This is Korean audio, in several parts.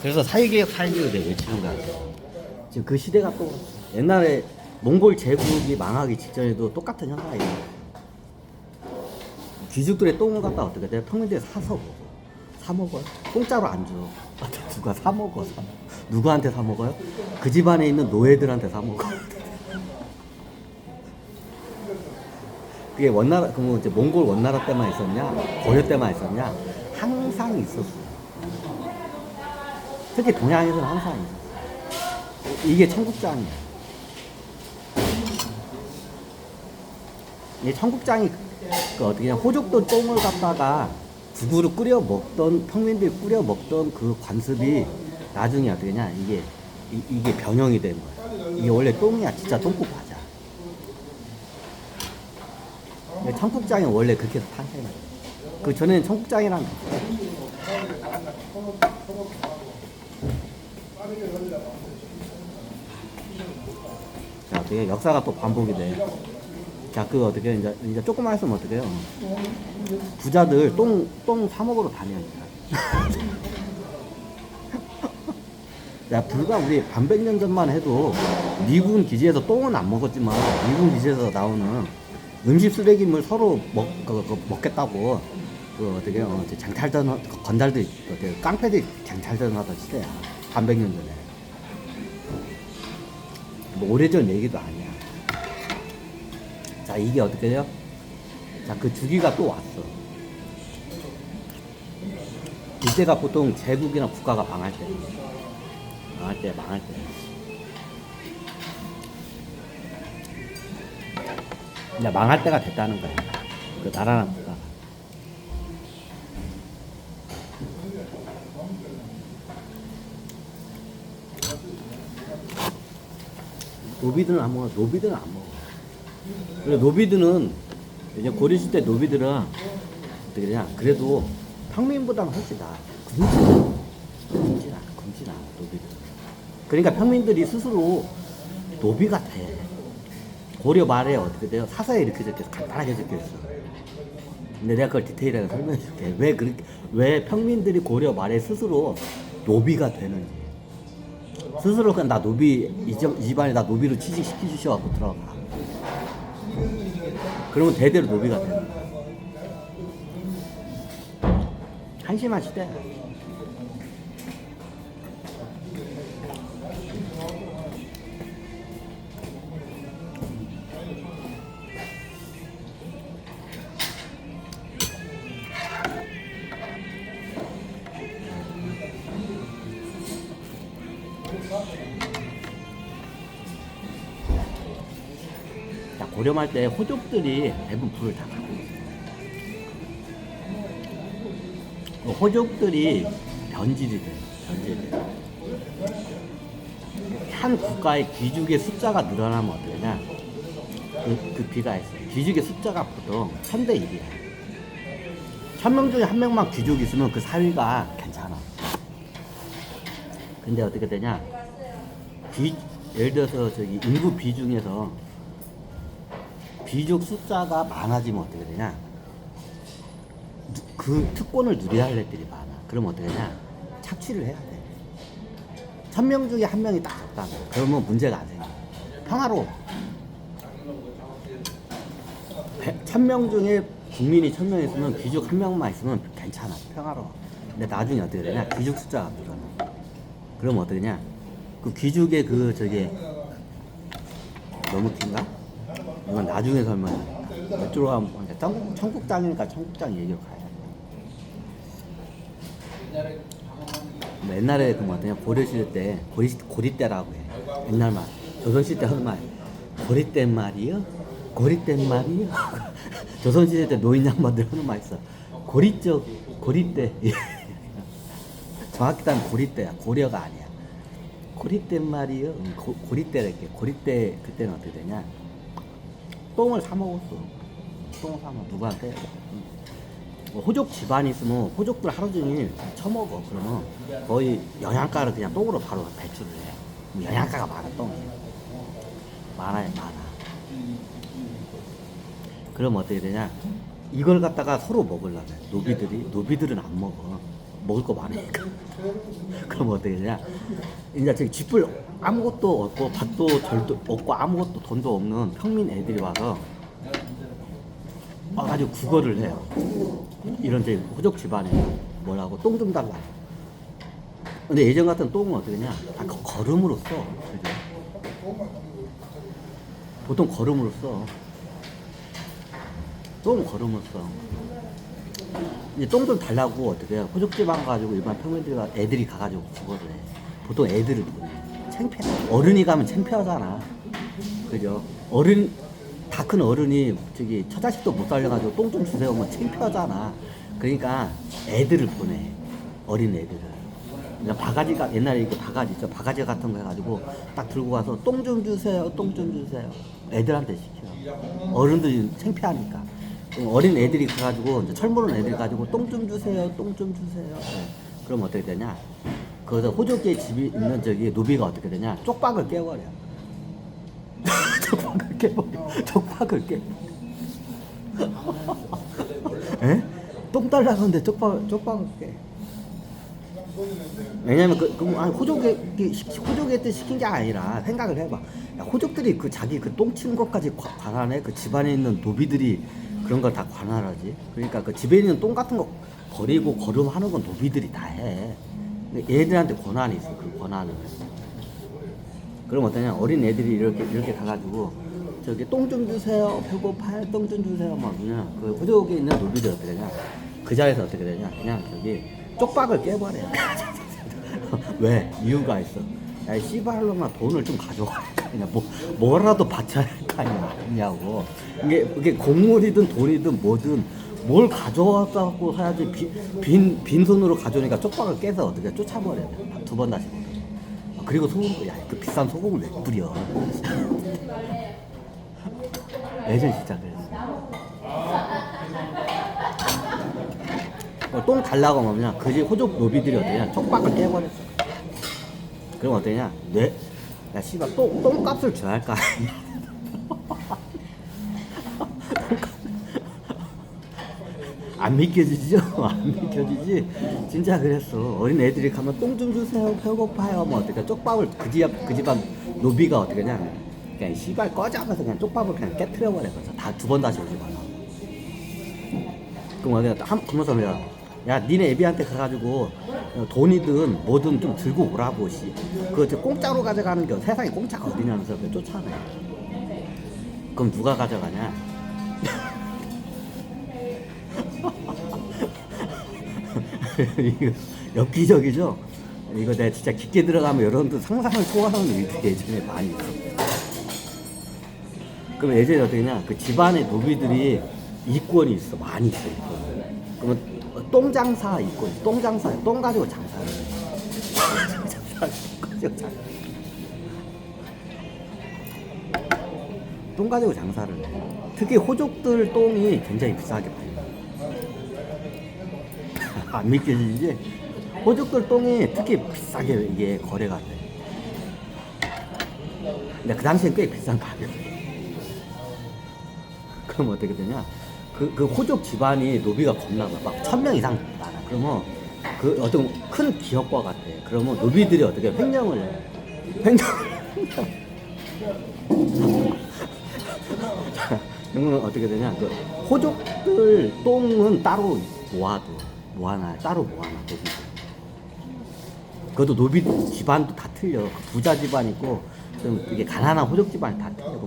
그래서 사회개혁 사회개혁을 내가 외치는 거야. 지금 그 시대가 또 옛날에 몽골 제국이 망하기 직전에도 똑같은 현상이에요. 귀족들의 똥을 갖다 어떻게 돼? 평민들이 사서 먹어. 사 먹어요. 공짜로 안 줘. 누가 사 먹어? 누구한테 사 먹어요? 그 집안에 있는 노예들한테 사 먹어. 그게 원나라, 그럼 이제 몽골 원나라 때만 있었냐? 고려 때만 있었냐? 항상 있었어. 특히 동양에서는 항상 있었어. 이게 청국장이야. 이게 청국장이 그 어떻게 그냥 호족돈 똥을 갖다가 국으로 끓여 먹던 평민들이 끓여 먹던 그 관습이 나중에 어떻게 냐 이게 변형이 된 거야. 이게 원래 똥이야. 진짜 똥국 맞아. 근데 청국장이 원래 그렇게 해서 탄생한 거야. 그 전에는 청국장이랑 자 어떻게 역사가 또 반복이 돼. 자, 그 어떻게 이제 조금만 했으면 어떻게 해요? 부자들 똥 사먹으러 다녀 이제. 야, 불과 우리 반백년 전만 해도 미군 기지에서 똥은 안 먹었지만 미군 기지에서 나오는 음식 쓰레기물 서로 먹겠다고 그 어떻게 장탈전 건달들 어떻게 깡패들이 장탈전 하던 시대야. 반백년 전에. 뭐 오래전 얘기도 아니야. 자, 이게 어떻게 돼요? 자, 그 주기가 또 왔어. 이때가 보통 제국이나 국가가 망할 때. 망할 때. 이제 망할 때가 됐다는 거야. 그 나라나 국가가. 노비들은 안 먹어. 노비들은 안 먹어. 그래, 노비들은 이제 고려시대 노비들은 어떻게 되냐? 그래도 평민보다는 훨씬 나아. 금지나 노비들. 그러니까 평민들이 스스로 노비가 돼. 고려 말에 어떻게 돼요? 사사에 이렇게 적혀서 간단하게 적혀 있어. 근데 내가 그걸 디테일하게 설명해 줄게. 왜 평민들이 고려 말에 스스로 노비가 되는지. 스스로 그냥 나 노비 이 집안에 나 노비로 취직시켜 주셔갖고 들어가. 그러면 대대로 노비가 되는 거야. 한심한 시대. 자, 고려말 때 호족들이 대부분 불을 다 갖고 있어요. 호족들이 변질이 돼요. 한 국가의 귀족의 숫자가 늘어나면 어떻게 되냐? 그 비가 있어요. 귀족의 숫자가 보통 1000대 1이야. 1000명 중에 한 명만 귀족이 있으면 그 사회가 괜찮아. 근데 어떻게 되냐? 예를 들어서 인구 비중에서 귀족 숫자가 많아지면 어떻게 되냐? 그 특권을 누려야 할 애들이 많아. 그럼 어떻게 되냐? 착취를 해야 돼. 1000명 중에 한 명이 딱 없다. 그러면 문제가 안 생겨. 평화로워. 1000명 중에 국민이 1000명 있으면 귀족 한 명만 있으면 괜찮아. 평화로워. 근데 나중에 어떻게 되냐? 귀족 숫자가 늘어나. 그럼 어떻게 되냐? 그 귀족의 너무 긴가? 이건 나중에 설명해. 이쪽으로 가면 청국장이니까 청국장 얘기로 가야 돼. 옛날에 그 어떠냐 고려시대 때 고리때라고 해. 옛날 말 조선시대 하는 말 고리땐 말이요? 고리땐 말이요? 조선시대 때 노인 양반들 하는 말 있어. 고리때 정확히 따면 고리때야. 고려가 아니야. 고리땐 말이요? 고리때랄게. 고리때 그때는 어떻게 되냐? 똥을 사 먹었어. 똥을 사 먹어. 누구한테? 호족 집안이 있으면 호족들 하루 종일 처먹어. 그러면 거의 영양가를 그냥 똥으로 바로 배출을 해. 영양가가 많아, 똥이. 많아. 그럼 어떻게 되냐? 이걸 갖다가 서로 먹으려고 해. 노비들은 안 먹어. 먹을 거 많으니까. 그럼 어떻게 되냐? 이제 저기 쥐뿔 아무것도 없고 밭도 절도 없고 아무것도 돈도 없는 평민 애들이 와가지고 구걸을 해요. 이런 저기 호적 집안에 뭐라고 똥 좀 달라. 근데 예전 같은 똥은 어떻게 되냐? 다 걸음으로 써. 그죠? 보통 걸음으로 써. 똥 걸음으로 써. 이제 똥 좀 달라고 어떻게 해요? 호적지방 가지고 일반 애들이 가가지고 구걸을 해. 보통 애들을 보내. 창피해. 어른이 가면 창피하잖아. 그죠? 다 큰 어른이 저기 처자식도 못 살려가지고 똥 좀 주세요. 뭐 창피하잖아. 그러니까 애들을 보내. 어린 애들을. 그러니까 바가지가 옛날에 이거 바가지 있죠. 바가지 같은 거 해가지고 딱 들고 가서 똥 좀 주세요. 똥 좀 주세요. 애들한테 시켜. 어른들이 창피하니까. 어린 애들이 가가지고 이제 철모른 애들이 가지고 똥 좀 주세요. 똥 좀 주세요. 네. 그럼 어떻게 되냐? 거기서 호적에 집이 있는 저기 노비가 어떻게 되냐? 쪽박을 깨버려. 쪽박을 깨버려. 쪽박을 깨. 에? 똥 달라고 하는데 쪽박을 깨. 왜냐면 호족에 때 시킨 게 아니라 생각을 해봐. 야, 호족들이 그 자기 그 똥 치는 것까지 관할해? 그 집안에 있는 노비들이 그런 걸 다 관할하지. 그러니까 그 집에 있는 똥 같은 거 버리고 걸음하는 건 노비들이 다 해. 근데 얘들한테 권한이 있어. 그 권한을. 그럼 어떠냐? 어린 애들이 이렇게 가가지고 저기 똥 좀 주세요. 배고파요. 똥 좀 주세요. 막 그냥 그 호족에 있는 노비들 어떻게 되냐? 그 자리에서 어떻게 되냐? 그냥 저기 쪽박을 깨버려. 왜? 이유가 있어. 야, 씨발로만 돈을 좀 가져와. 그냥 뭐라도 바쳐야 할 거 아니냐고. 이게 곡물이든 돈이든 뭐든 뭘 가져와서 사야지. 빈손으로 가져오니까 쪽박을 깨서 어떻게 쫓아버려. 두 번 다시. 그리고 야, 그 비싼 소금을 왜 뿌려. 예전 진짜 그랬어. 똥 달라고 하면 그 집 호족 노비들이 어떠냐? 쪽박을 깨버렸어. 그럼 어떠냐? 야 씨발 똥값을 줘야 할까? 안 믿겨지죠? 안 믿겨지지? 진짜 그랬어. 어린 애들이 가면 똥 좀 주세요. 배고파요. 뭐 어떻게 쪽밥을 그 집안 노비가 어떻게 하냐? 그냥 씨발 꺼져 하면서 그냥 쪽밥을 그냥 깨트려버려. 그래서 다 두 번 다시 오지 말라. 그럼 어디야? 그러면서 야 니네 애비한테 가가지고 돈이든 뭐든 좀 들고 오라고. 그거 공짜로 가져가는 게 세상에 공짜가 어디냐면서 쫓아내. 그럼 누가 가져가냐? 이거 엽기적이죠? 이거 내가 진짜 깊게 들어가면 여러분들 상상을 초월하는 일들이 예전에 많이 있어. 그럼 예전에 어떻게 했냐? 그 집안의 노비들이 이권이 있어. 많이 있어. 그러면 똥장사 이권, 똥장사, 똥 가지고 장사를 해. 똥 가지고 장사를 해. 특히 호족들 똥이 굉장히 비싸게 팔려. 안 믿겨지지? 호족들 똥이 특히 비싸게 이게 거래가 돼. 근데 그 당시엔 꽤 비싼 가격이야. 그럼 어떻게 되냐? 그 호족 집안이 노비가 겁나 막 1000명 이상 많아. 그러면 그 어떤 큰 기업과 같아. 그러면 노비들이 어떻게 횡령을 해. 그러면 어떻게 되냐? 그 호족들 똥은 따로 모아놔. 따로 모아놔. 노비들. 그것도 노비 집안도 다 틀려. 부자 집안 있고 좀 이게 가난한 호족 집안이 다 틀려.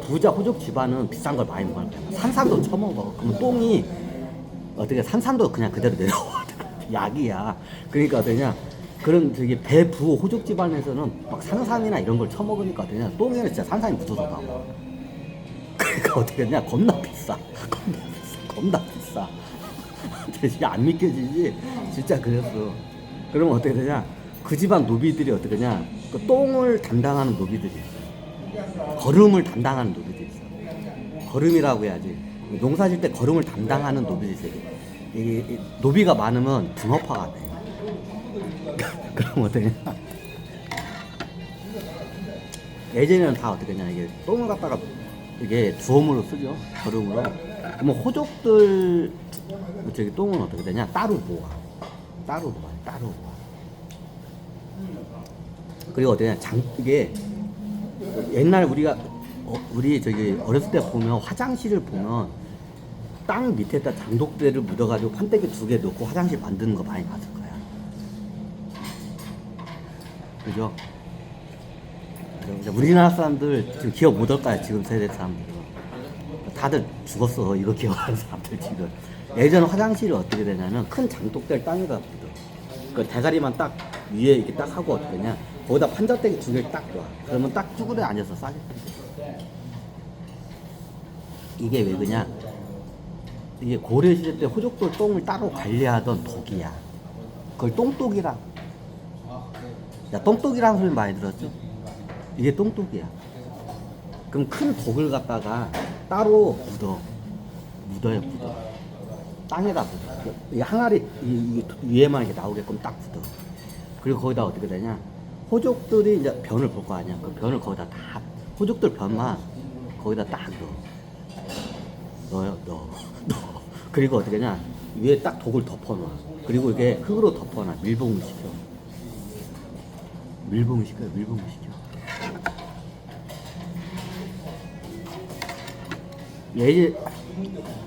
부자 호족 집안은 비싼 걸 많이 먹어. 산삼도 처먹어. 그러면 똥이 어떻게 산삼도 그냥 그대로 내려와. 약이야. 그러니까 어떠냐? 그런 저기 배부 호족 집안에서는 막 산삼이나 이런 걸 처먹으니까 어떠냐? 똥에는 진짜 산삼이 묻어서 나와. 그러니까 어떻게 했냐? 겁나 비싸. 겁나 비싸. 진짜 안 믿겨지지? 진짜 그랬어. 그러면 어떻게 되냐? 그 집안 노비들이 어떻게 되냐? 그 똥을 담당하는 노비들이 있어. 걸음을 담당하는 노비들이 있어. 걸음이라고 해야지. 농사 질 때 걸음을 담당하는 노비들이 있어. 이 노비가 많으면 등업화가 돼. 그럼 어떻게 되냐? 예전에는 다 어떻게 했냐? 이게 똥을 갖다가 이게 주엄으로 쓰죠. 걸음으로. 그러면 호족들 저기 똥은 어떻게 되냐? 따로 모아. 따로 모아, 따로 모아. 그리고 어떠냐, 이게 옛날 우리 저기 어렸을 때 보면 화장실을 보면 땅 밑에다 장독대를 묻어가지고 판때기 2개 넣고 화장실 만드는 거 많이 봤을 거야. 그죠? 우리나라 사람들 지금 기억 못 할 거야, 지금 세대 사람들. 다들 죽었어, 이거 기억하는 사람들 지금. 예전 화장실이 어떻게 되냐면 큰 장독대를 땅에다 묻어. 그 대가리만 딱 위에 이렇게 딱 하고 어떻게 되냐, 거기다 판자대기 2개를 딱 놔. 그러면 딱 쭈그려 앉아서 싸게 돼. 이게 왜 그냐? 이게 고려시대 때 호족들 똥을 따로 관리하던 독이야. 그걸 똥독이라. 야, 똥독이라는 소리 많이 들었죠? 이게 똥독이야. 그럼 큰 독을 갖다가 따로 묻어요. 땅에다 묻어. 이 항아리 이 위에만 이렇게 나오게끔 딱 묻어. 그리고 거기다 어떻게 되냐? 호족들이 이제 변을 볼 거 아니야. 그 변을 거기다 다, 호족들 변만 거기다 딱 넣어요. 넣어. 그리고 어떻게 하냐? 위에 딱 독을 덮어놔. 그리고 이게 흙으로 덮어놔. 밀봉을 시켜. 밀봉을 시켜.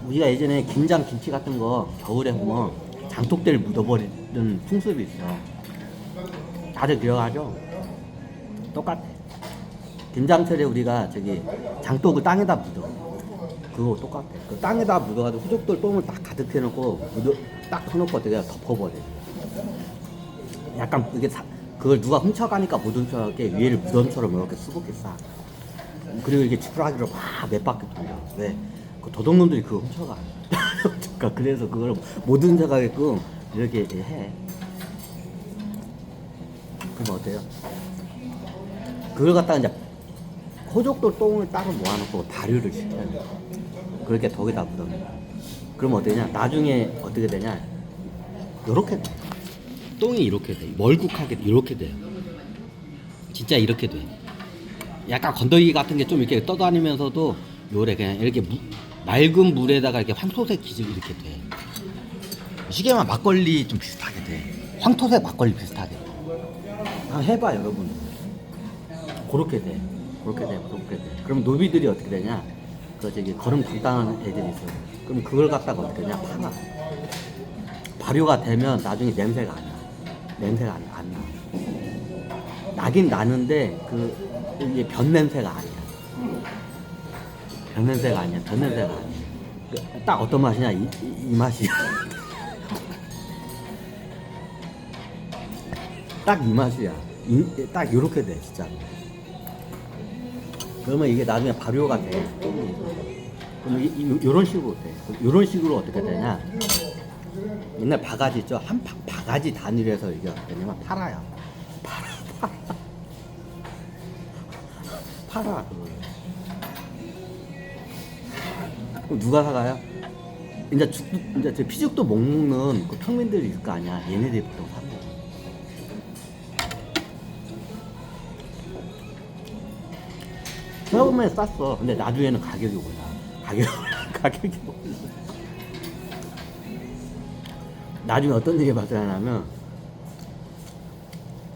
우리가 예전에 김장 김치 같은 거 겨울에 보면 장독대를 묻어버리는 풍습이 있어. 다들 기억하죠? 똑같아. 김장철에 우리가 저기 장독을 땅에다 묻어. 그거 똑같아. 그 땅에다 묻어가지고 후족들 똥을 딱 가득 해놓고 딱 쳐놓고 어떻게 덮어버려. 약간 이게 그걸 누가 훔쳐가니까 못 훔쳐가게 위에를 무덤처럼 이렇게 수북게 쌓아. 그리고 이게 지푸라기로 막 몇 바퀴 돌려. 왜? 그 도둑놈들이 그거 훔쳐가. 그래서 그걸 못 훔쳐가게끔 이렇게 해. 그럼 어때요? 그걸 갖다가 이제 호족들 똥을 따로 모아놓고 발효를 시켜요. 그렇게 덕에다 묻어요. 그럼 어떠냐? 나중에 어떻게 되냐? 요렇게 돼. 똥이 이렇게 돼. 멀국하게 이렇게 돼요. 진짜 이렇게 돼. 약간 건더기 같은 게 좀 이렇게 떠다니면서도 요래 그냥 이렇게 맑은 물에다가 이렇게 황토색 기질 이렇게 돼. 시계만 막걸리 좀 비슷하게 돼. 황토색 막걸리 비슷하게. 한번 해봐 여러분. 그렇게 돼. 그렇게 돼. 그럼 노비들이 어떻게 되냐? 그 저기 걸음 간단한 애들이 있어. 그럼 그걸 갖다가 어떻게 되냐? 팔아. 발효가 되면 나중에 냄새가 안 나. 냄새가 안 나. 나긴 나는데 이게 변 냄새가 아니야. 변 냄새가 아니야. 딱 어떤 맛이냐? 이 맛이야. 딱 이 맛이야. 딱 요렇게 돼 진짜. 그러면 이게 나중에 발효가 돼. 그럼 요런 식으로 돼. 요런 식으로 어떻게 되냐? 옛날 바가지 있죠? 한 바가지 단위로 해서 이게 어떻게 되냐면 팔아요. 팔아. 그럼 누가 사가요? 이제 저 피죽도 못 먹는 그 평민들이 있을 거 아니야. 얘네들이 보통 사 먹어. 처음에 쌌어. 근데 나중에는 가격이 올라. 가격이 올라. 나중에 어떤 일이 발생하냐면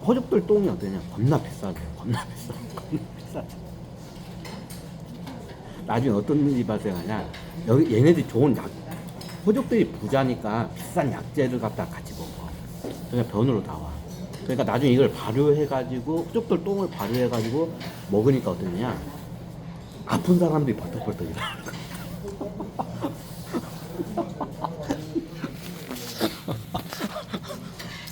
호족들 똥이 어떠냐? 겁나 비싸대. 겁나 비싸. 나중에 어떤 일이 발생하냐? 여기 얘네들이 좋은 호족들이 부자니까 비싼 약재를 갖다 같이 먹어. 그냥 변으로 나와. 그러니까 나중에 이걸 발효해가지고 호족들 똥을 발효해가지고 먹으니까 어떠냐? 아픈 사람들이 벌떡벌떡 일어나는 거야.